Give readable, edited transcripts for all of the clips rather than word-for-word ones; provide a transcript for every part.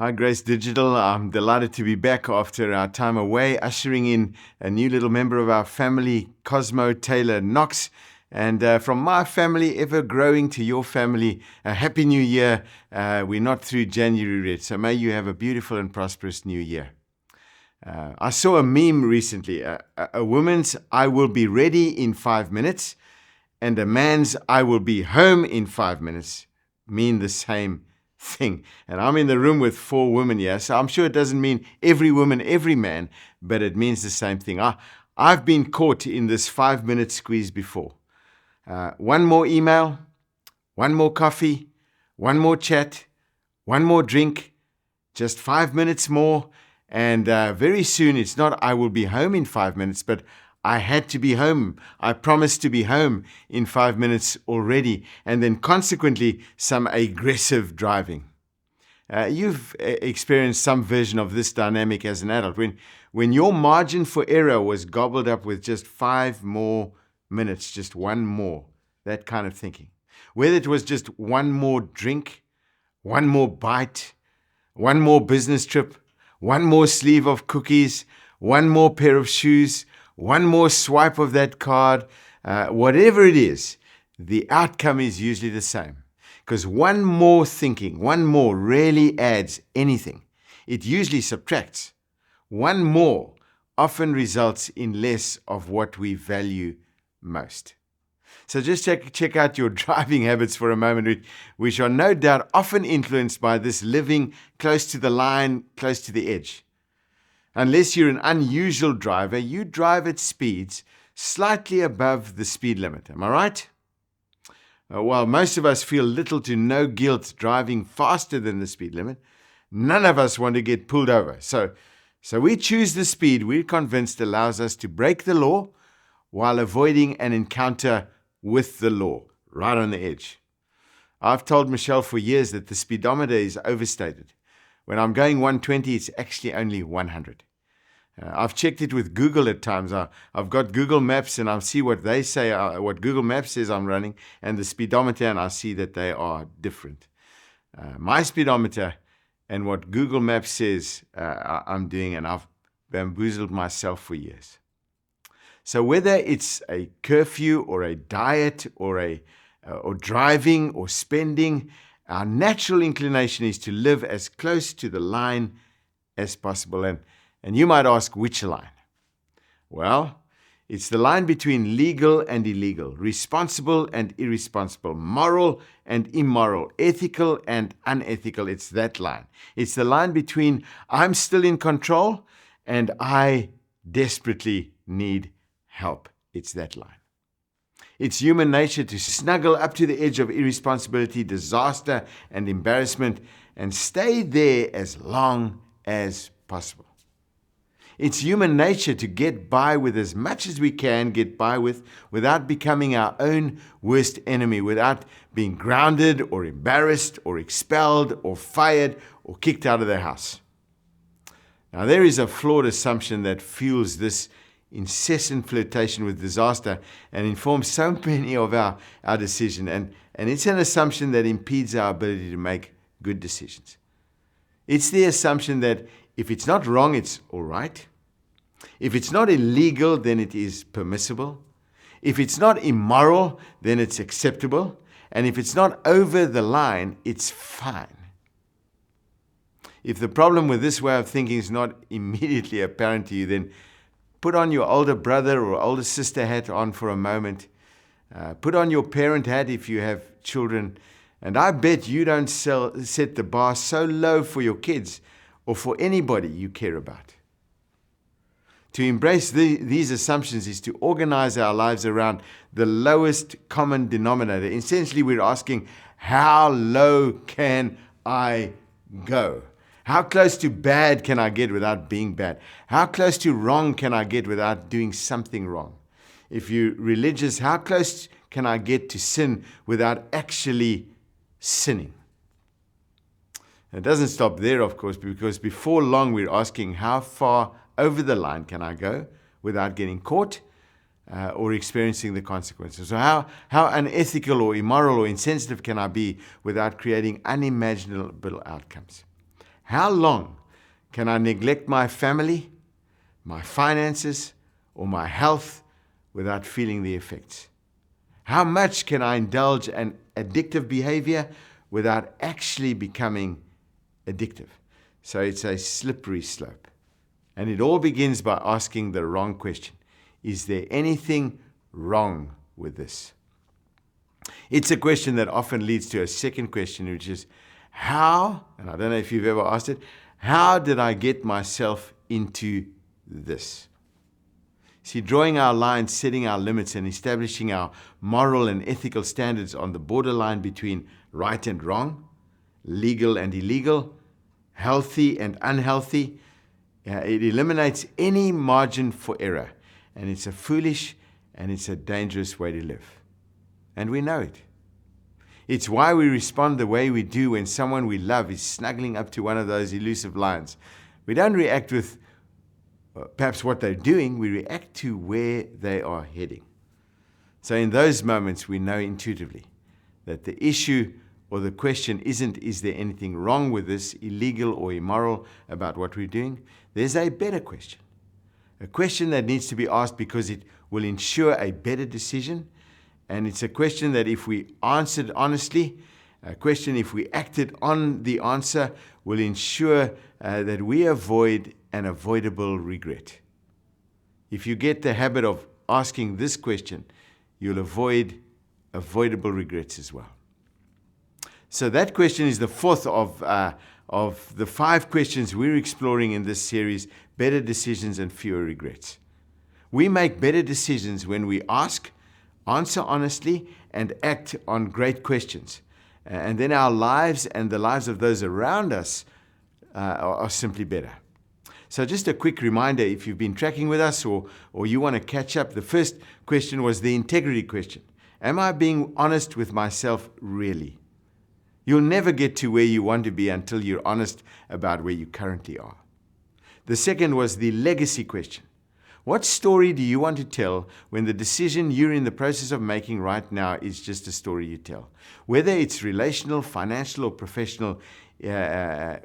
Hi, Grace Digital. I'm delighted to be back after our time away, ushering in a new little member of our family, Cosmo Taylor Knox. And from my family, ever growing, to your family, a happy new year. We're not through January yet, so may you have a beautiful and prosperous new year. I saw a meme recently, a woman's "I will be ready in 5 minutes" and a man's "I will be home in 5 minutes" mean the same thing. And I'm in the room with 4 women here, so I'm sure it doesn't mean every woman, every man, but it means the same thing. I've been caught in this 5 minute squeeze before. One more email, one more coffee, one more chat, one more drink, just 5 minutes more. And very soon, it's not "I will be home in 5 minutes," but "I had to be home. I promised to be home in 5 minutes already." And then consequently, some aggressive driving. You've experienced some version of this dynamic as an adult. When your margin for error was gobbled up with just 5 more minutes, just one more, that kind of thinking. Whether it was just one more drink, one more bite, one more business trip, one more sleeve of cookies, one more pair of shoes, one more swipe of that card, whatever it is, the outcome is usually the same. Because one more thinking, one more rarely adds anything. It usually subtracts. One more often results in less of what we value most. So just check out your driving habits for a moment, which are no doubt often influenced by this living close to the line, close to the edge. Unless you're an unusual driver, you drive at speeds slightly above the speed limit. Am I right? While most of us feel little to no guilt driving faster than the speed limit, none of us want to get pulled over. So we choose the speed we're convinced allows us to break the law while avoiding an encounter with the law, right on the edge. I've told Michelle for years that the speedometer is overstated. When I'm going 120, it's actually only 100. I've checked it with Google at times. I've got Google Maps and I see what they say, what Google Maps says I'm running, and the speedometer, and I see that they are different. My speedometer and what Google Maps says I'm doing, and I've bamboozled myself for years. So whether it's a curfew or a diet or driving or spending, our natural inclination is to live as close to the line as possible. And you might ask, which line? Well, it's the line between legal and illegal, responsible and irresponsible, moral and immoral, ethical and unethical. It's that line. It's the line between I'm still in control and I desperately need help. It's that line. It's human nature to snuggle up to the edge of irresponsibility, disaster, and embarrassment and stay there as long as possible. It's human nature to get by with as much as we can get by with without becoming our own worst enemy, without being grounded or embarrassed or expelled or fired or kicked out of the house. Now, there is a flawed assumption that fuels this incessant flirtation with disaster and informs so many of our decision. And it's an assumption that impedes our ability to make good decisions. It's the assumption that if it's not wrong, it's all right. If it's not illegal, then it is permissible. If it's not immoral, then it's acceptable. And if it's not over the line, it's fine. If the problem with this way of thinking is not immediately apparent to you, then put on your older brother or older sister hat on for a moment. Put on your parent hat if you have children. And I bet you don't set the bar so low for your kids or for anybody you care about. To embrace these assumptions is to organize our lives around the lowest common denominator. Essentially, we're asking, how low can I go? How close to bad can I get without being bad? How close to wrong can I get without doing something wrong? If you're religious, how close can I get to sin without actually sinning? It doesn't stop there, of course, because before long we're asking, how far over the line can I go without getting caught or experiencing the consequences? So how unethical or immoral or insensitive can I be without creating unimaginable outcomes? How long can I neglect my family, my finances, or my health without feeling the effects? How much can I indulge an addictive behavior without actually becoming addictive? So it's a slippery slope. And it all begins by asking the wrong question. Is there anything wrong with this? It's a question that often leads to a second question, which is, how, and I don't know if you've ever asked it, how did I get myself into this? See, drawing our lines, setting our limits, and establishing our moral and ethical standards on the borderline between right and wrong, legal and illegal, healthy and unhealthy, it eliminates any margin for error. And it's a foolish and it's a dangerous way to live. And we know it. It's why we respond the way we do when someone we love is snuggling up to one of those elusive lines. We don't react with perhaps what they're doing, we react to where they are heading. So in those moments, we know intuitively that the issue or the question isn't, is there anything wrong with this, illegal or immoral about what we're doing? There's a better question. A question that needs to be asked because it will ensure a better decision. And it's a question that if we answered honestly, a question if we acted on the answer, will ensure that we avoid an avoidable regret. If you get the habit of asking this question, you'll avoid avoidable regrets as well. So that question is the fourth of the 5 questions we're exploring in this series, Better Decisions and Fewer Regrets. We make better decisions when we ask, answer honestly, and act on great questions. And then our lives and the lives of those around us are simply better. So just a quick reminder, if you've been tracking with us or you want to catch up, the first question was the integrity question. Am I being honest with myself really? You'll never get to where you want to be until you're honest about where you currently are. The second was the legacy question. What story do you want to tell when the decision you're in the process of making right now is just a story you tell? Whether it's relational, financial, or professional,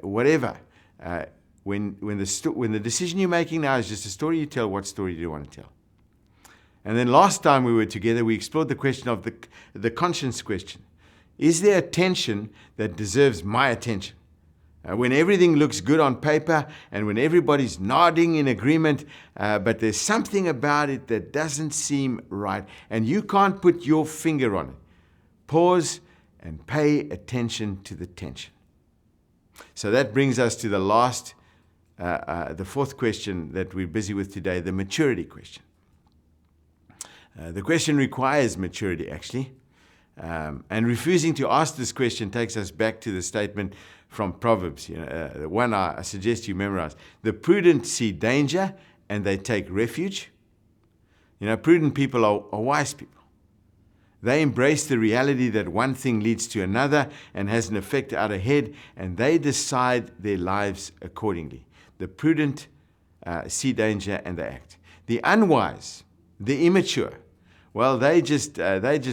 whatever. When the decision you're making now is just a story you tell, what story do you want to tell? And then last time we were together, we explored the question of the conscience question. Is there a tension that deserves my attention? When everything looks good on paper and when everybody's nodding in agreement, but there's something about it that doesn't seem right and you can't put your finger on it. Pause and pay attention to the tension. So that brings us to the last, the fourth question that we're busy with today, the maturity question. The question requires maturity, actually. And refusing to ask this question takes us back to the statement from Proverbs, the one I suggest you memorize. The prudent see danger and they take refuge. Prudent people are wise people. They embrace the reality that one thing leads to another and has an effect out ahead, and they decide their lives accordingly. The prudent see danger and they act. The unwise, the immature, well, they just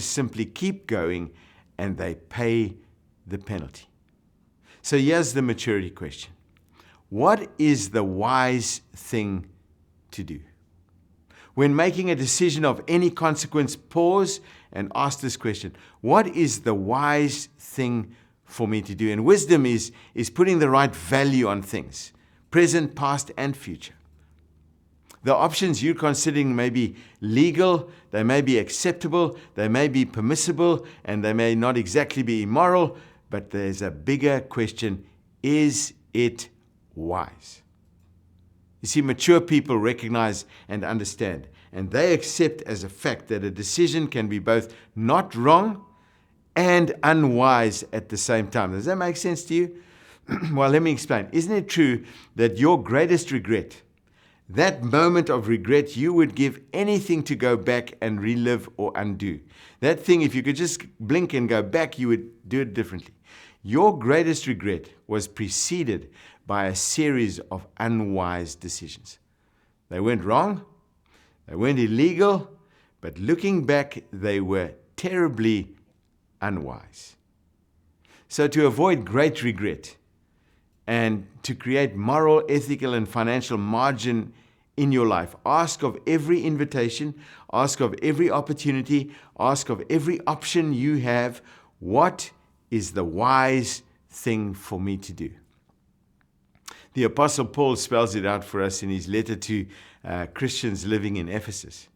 simply keep going and they pay the penalty. So here's the maturity question. What is the wise thing to do? When making a decision of any consequence, pause and ask this question. What is the wise thing for me to do? And wisdom is putting the right value on things, present, past, and future. The options you're considering may be legal, they may be acceptable, they may be permissible, and they may not exactly be immoral, but there's a bigger question. Is it wise? You see, mature people recognize and understand, and they accept as a fact that a decision can be both not wrong and unwise at the same time. Does that make sense to you? Well, let me explain. Isn't it true that your greatest regret, that moment of regret, you would give anything to go back and relive or undo? That thing, if you could just blink and go back, you would do it differently. Your greatest regret was preceded by a series of unwise decisions. They weren't wrong, they weren't illegal, but looking back, they were terribly unwise. So to avoid great regret, and to create moral, ethical, and financial margin in your life. Ask of every invitation, ask of every opportunity, ask of every option you have, what is the wise thing for me to do? The Apostle Paul spells it out for us in his letter to Christians living in Ephesus.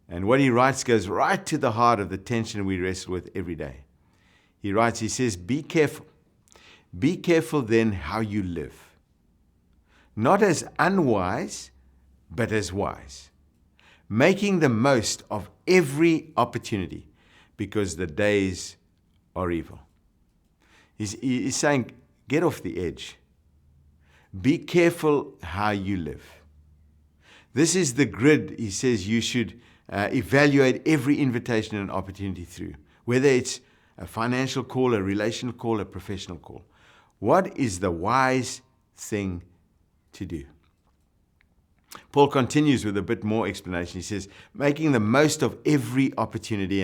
And what he writes goes right to the heart of the tension we wrestle with every day. He writes, he says, be careful. Be careful then how you live. Not as unwise, but as wise. Making the most of every opportunity because the days are evil. He's saying, get off the edge. Be careful how you live. This is the grid, he says, you should evaluate every invitation and opportunity through, whether it's a financial call, a relational call, a professional call. What is the wise thing to do? Paul continues with a bit more explanation. He says, making the most of every opportunity.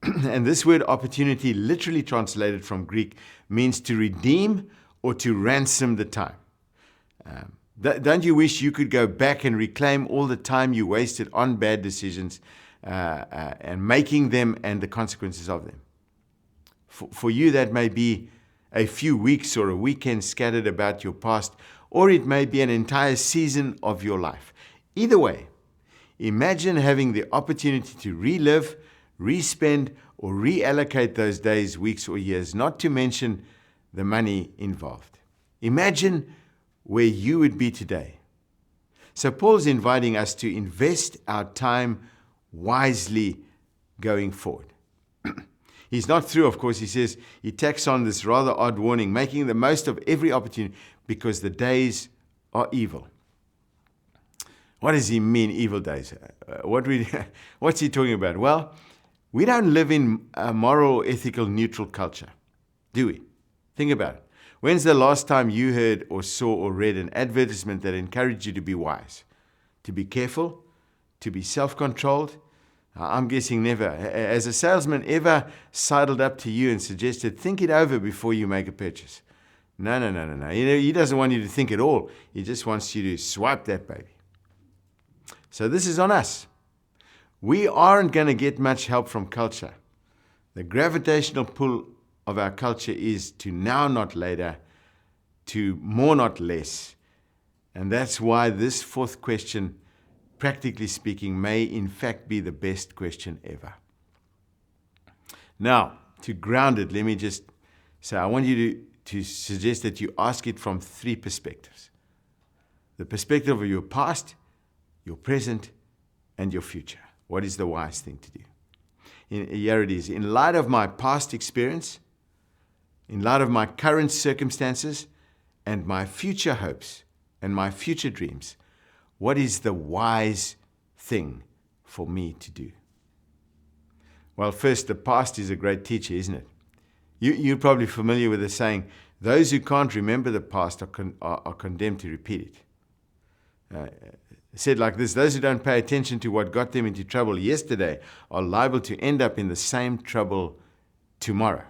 And this word opportunity, literally translated from Greek, means to redeem or to ransom the time. Don't you wish you could go back and reclaim all the time you wasted on bad decisions and making them and the consequences of them? For you, that may be a few weeks or a weekend scattered about your past, or it may be an entire season of your life. Either way, imagine having the opportunity to relive, respend, or reallocate those days, weeks, or years, not to mention the money involved. Imagine where you would be today. So Paul's inviting us to invest our time wisely going forward. He's not through, of course. He says, he tacks on this rather odd warning, making the most of every opportunity because the days are evil. What does he mean, evil days? What's he talking about? Well, we don't live in a moral, ethical, neutral culture, do we? Think about it. When's the last time you heard or saw or read an advertisement that encouraged you to be wise, to be careful, to be self-controlled? I'm guessing never. Has a salesman ever sidled up to you and suggested, think it over before you make a purchase? No. He doesn't want you to think at all. He just wants you to swipe that baby. So this is on us. We aren't going to get much help from culture. The gravitational pull of our culture is to now, not later, to more, not less. And that's why this fourth question, practically speaking, may in fact be the best question ever. Now, to ground it, let me just say, I want you to suggest that you ask it from three perspectives. The perspective of your past, your present, and your future. What is the wise thing to do? Here it is. In light of my past experience, in light of my current circumstances, and my future hopes, and my future dreams, what is the wise thing for me to do? Well, first, the past is a great teacher, isn't it? You're probably familiar with the saying, those who can't remember the past are condemned to repeat it. Said like this, those who don't pay attention to what got them into trouble yesterday are liable to end up in the same trouble tomorrow.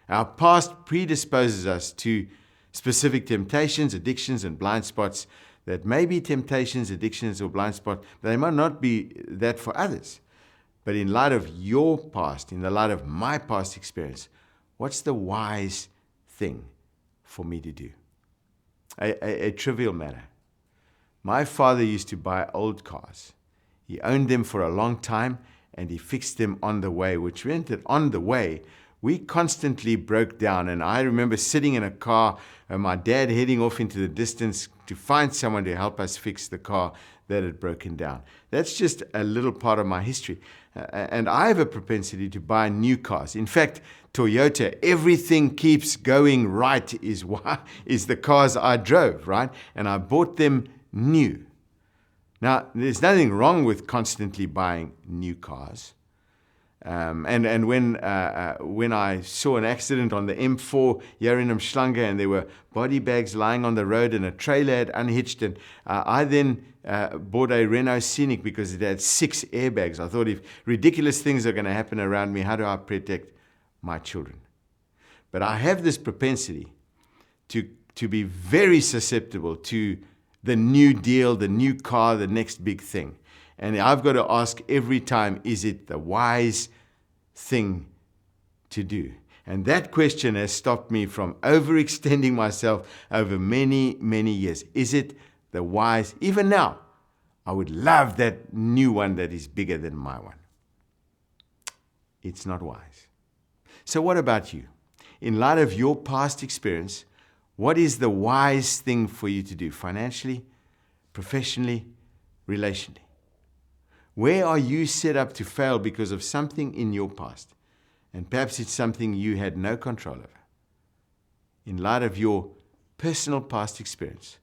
Our past predisposes us to specific temptations, addictions, and blind spots that may be temptations, addictions, or blind spots, but they might not be that for others. But in light of your past, in the light of my past experience, what's the wise thing for me to do? A trivial matter. My father used to buy old cars. He owned them for a long time and he fixed them on the way, which meant that on the way, we constantly broke down. And I remember sitting in a car and my dad heading off into the distance to find someone to help us fix the car that had broken down. That's just a little part of my history. And I have a propensity to buy new cars. In fact, Toyota, everything keeps going right is the cars I drove, right? And I bought them new. Now, there's nothing wrong with constantly buying new cars. And when I saw an accident on the M4 here in Umhlanga and there were body bags lying on the road and a trailer had unhitched, and I then bought a Renault Scenic because it had 6 airbags. I thought, if ridiculous things are going to happen around me, how do I protect my children? But I have this propensity to be very susceptible to the new deal, the new car, the next big thing. And I've got to ask every time, is it the wise thing to do? And that question has stopped me from overextending myself over many, many years. Is it the wise? Even now, I would love that new one that is bigger than my one. It's not wise. So what about you? In light of your past experience, what is the wise thing for you to do financially, professionally, relationally? Where are you set up to fail because of something in your past? And perhaps it's something you had no control over. In light of your personal past experience,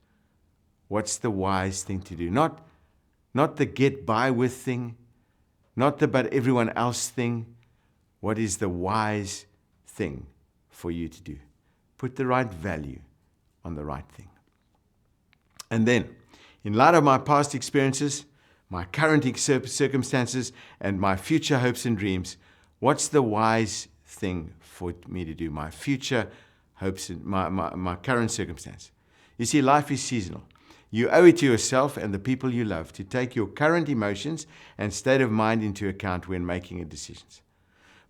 what's the wise thing to do? Not the get by with thing, not the but everyone else thing. What is the wise thing for you to do? Put the right value on the right thing. And then, in light of my past experiences, my current circumstances, and my future hopes and dreams, what's the wise thing for me to do? My future hopes and my current circumstance. You see, life is seasonal. You owe it to yourself and the people you love to take your current emotions and state of mind into account when making decisions.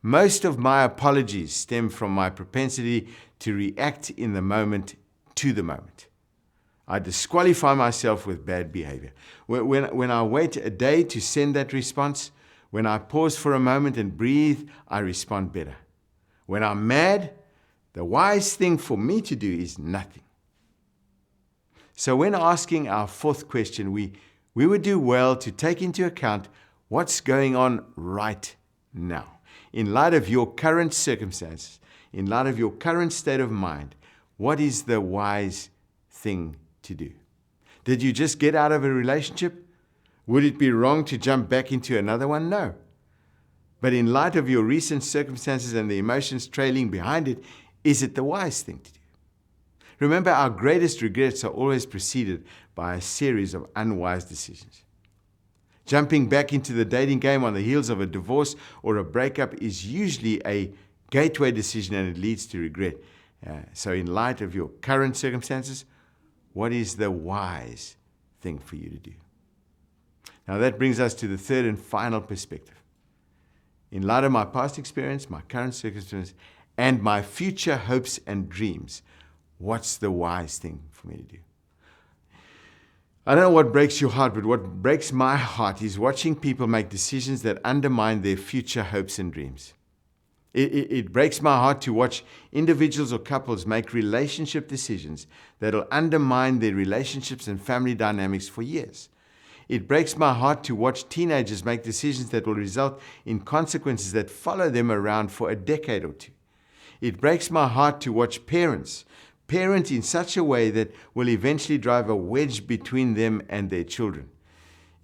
Most of my apologies stem from my propensity to react in the moment to the moment. I disqualify myself with bad behavior. When I wait a day to send that response, when I pause for a moment and breathe, I respond better. When I'm mad, the wise thing for me to do is nothing. So when asking our fourth question, we would do well to take into account what's going on right now. In light of your current circumstances, in light of your current state of mind, what is the wise thing to do? Did you just get out of a relationship? Would it be wrong to jump back into another one? No. But in light of your recent circumstances and the emotions trailing behind it, is it the wise thing to do? Remember, our greatest regrets are always preceded by a series of unwise decisions. Jumping back into the dating game on the heels of a divorce or a breakup is usually a gateway decision and it leads to regret. So in light of your current circumstances, what is the wise thing for you to do? Now that brings us to the third and final perspective. In light of my past experience, my current circumstances, and my future hopes and dreams, what's the wise thing for me to do? I don't know what breaks your heart, but what breaks my heart is watching people make decisions that undermine their future hopes and dreams. It breaks my heart to watch individuals or couples make relationship decisions that will undermine their relationships and family dynamics for years. It breaks my heart to watch teenagers make decisions that will result in consequences that follow them around for a decade or two. It breaks my heart to watch parent in such a way that will eventually drive a wedge between them and their children.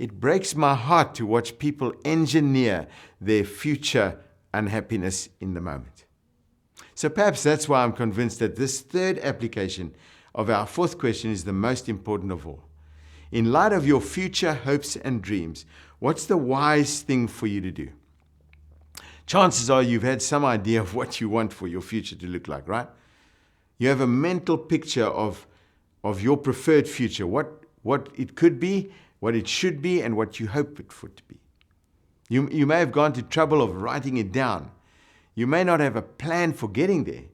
It breaks my heart to watch people engineer their future unhappiness in the moment. So perhaps that's why I'm convinced that this third application of our fourth question is the most important of all. In light of your future hopes and dreams, what's the wise thing for you to do? Chances are you've had some idea of what you want for your future to look like, right? You have a mental picture of your preferred future, what it could be, what it should be, and what you hope it for it to be. You may have gone to trouble of writing it down. You may not have a plan for getting there,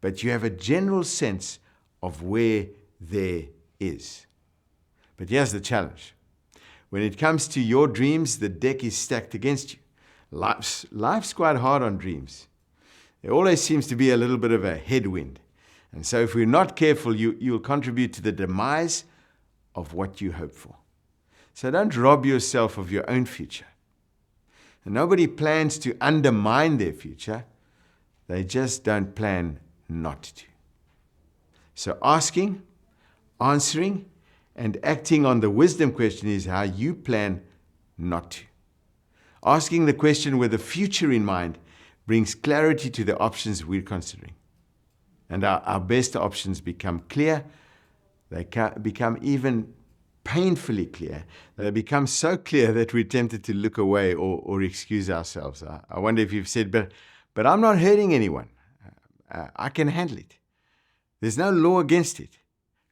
but you have a general sense of where there is. But here's the challenge. When it comes to your dreams, the deck is stacked against you. Life's quite hard on dreams. There always seems to be a little bit of a headwind. And so if we're not careful, you'll contribute to the demise of what you hope for. So don't rob yourself of your own future. And nobody plans to undermine their future. They just don't plan not to. So asking, answering, and acting on the wisdom question is how you plan not to. Asking the question with the future in mind brings clarity to the options we're considering. And our best options become clear. They become even painfully clear. They become so clear that we're tempted to look away or excuse ourselves. I wonder if you've said, but I'm not hurting anyone. I can handle it. There's no law against it.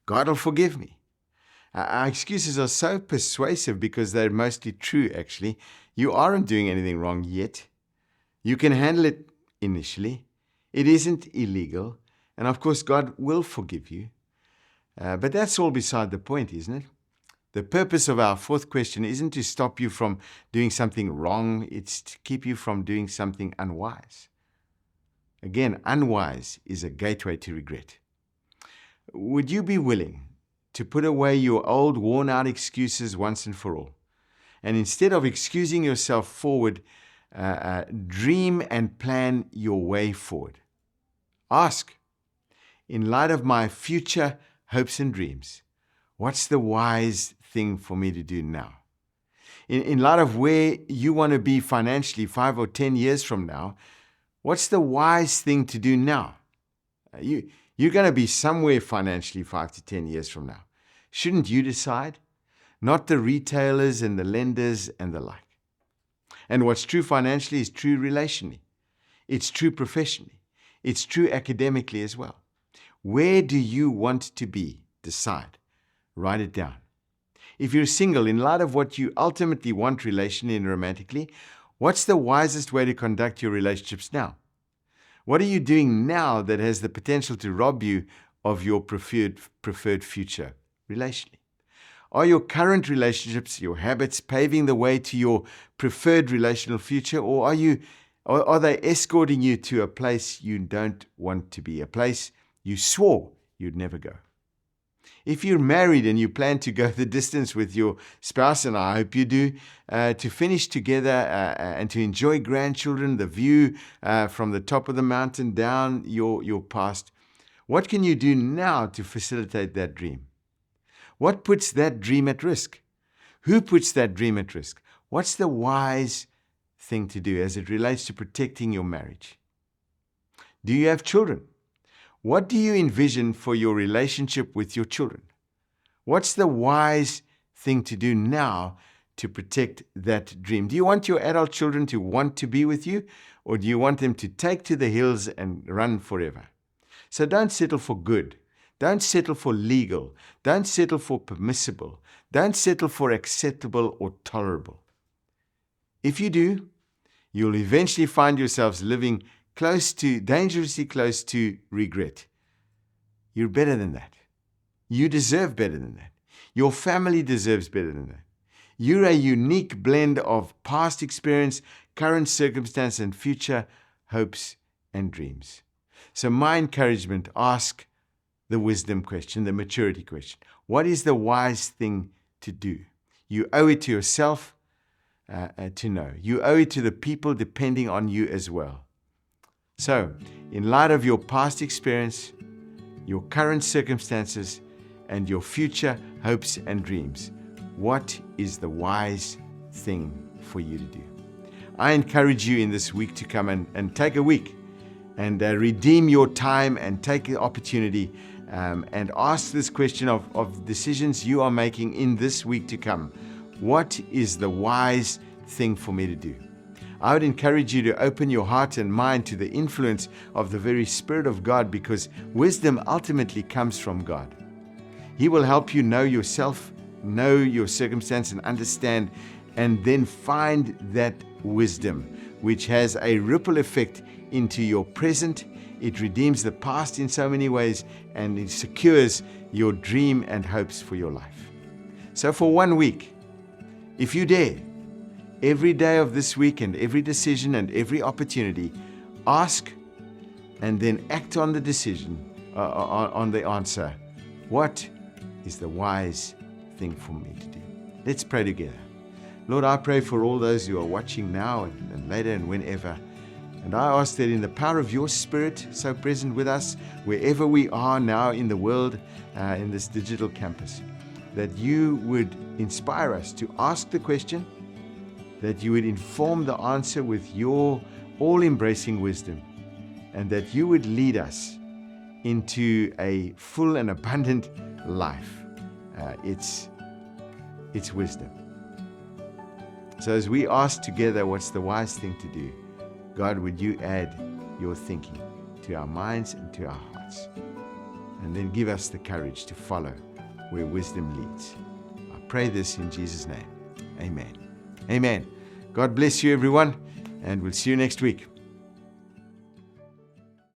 God will forgive me. Our excuses are so persuasive because they're mostly true, actually. You aren't doing anything wrong yet. You can handle it initially. It isn't illegal. And of course, God will forgive you. But that's all beside the point, isn't it? The purpose of our fourth question isn't to stop you from doing something wrong. It's to keep you from doing something unwise. Again, unwise is a gateway to regret. Would you be willing to put away your old, worn-out excuses once and for all? And instead of excusing yourself forward, dream and plan your way forward. Ask, in light of my future hopes and dreams, what's the wise thing for me to do now? In light of where you want to be financially 5 or 10 years from now, what's the wise thing to do now? You're going to be somewhere financially 5 to 10 years from now. Shouldn't you decide? Not the retailers and the lenders and the like. And what's true financially is true relationally. It's true professionally. It's true academically as well. Where do you want to be? Decide. Write it down. If you're single, in light of what you ultimately want relationally and romantically, what's the wisest way to conduct your relationships now? What are you doing now that has the potential to rob you of your preferred future relationally? Are your current relationships, your habits, paving the way to your preferred relational future, or are they escorting you to a place you don't want to be, a place you swore you'd never go? If you're married and you plan to go the distance with your spouse, and I hope you do, to finish together and to enjoy grandchildren, the view from the top of the mountain down your past, what can you do now to facilitate that dream? What puts that dream at risk? Who puts that dream at risk? What's the wise thing to do as it relates to protecting your marriage? Do you have children? What do you envision for your relationship with your children? What's the wise thing to do now to protect that dream? Do you want your adult children to want to be with you, or do you want them to take to the hills and run forever? So don't settle for good. Don't settle for legal. Don't settle for permissible. Don't settle for acceptable or tolerable. If you do, you'll eventually find yourselves living dangerously close to regret. You're better than that. You deserve better than that. Your family deserves better than that. You're a unique blend of past experience, current circumstance, and future hopes and dreams. So my encouragement, ask the wisdom question, the maturity question. What is the wise thing to do? You owe it to yourself to know. You owe it to the people depending on you as well. So, in light of your past experience, your current circumstances, and your future hopes and dreams, what is the wise thing for you to do? I encourage you in this week to come and take a week and redeem your time and take the opportunity and ask this question of decisions you are making in this week to come. What is the wise thing for me to do? I would encourage you to open your heart and mind to the influence of the very Spirit of God, because wisdom ultimately comes from God. He will help you know yourself, know your circumstance, and understand, and then find that wisdom, which has a ripple effect into your present. It redeems the past in so many ways, and it secures your dream and hopes for your life. So for 1 week, if you dare, every day of this week and every decision and every opportunity, ask and then act on the decision, on the answer. What is the wise thing for me to do? Let's pray together. Lord, I pray for all those who are watching now and later and whenever. And I ask that in the power of your Spirit, so present with us, wherever we are now in the world, in this digital campus, that you would inspire us to ask the question, that you would inform the answer with your all-embracing wisdom, and that you would lead us into a full and abundant life. It's wisdom. So as we ask together what's the wise thing to do, God, would you add your thinking to our minds and to our hearts? and then give us the courage to follow where wisdom leads. I pray this in Jesus' name. Amen. Amen. God bless you, everyone, and we'll see you next week.